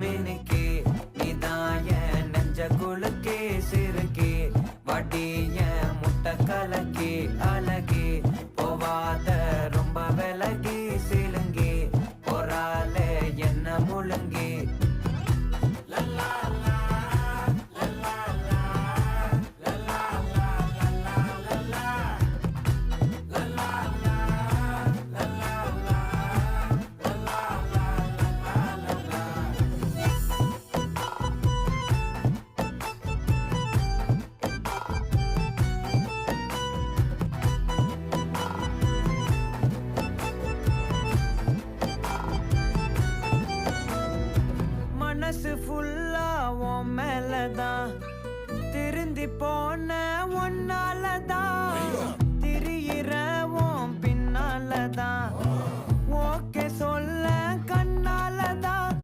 மினுக்கே நீதான் என் நெஞ்ச குலுக்கே சிறுக்கே வடிய முட்டை கலக்கே அழகே போவாத ரொம்ப விலகி சிலுங்கி பொறாலே என்ன முழுங்கி மனசு ஃபுல்லா உன் மேலதான் திருந்தி போன ஒன்னாலதான் திரியிற உன் பின்னாலதான்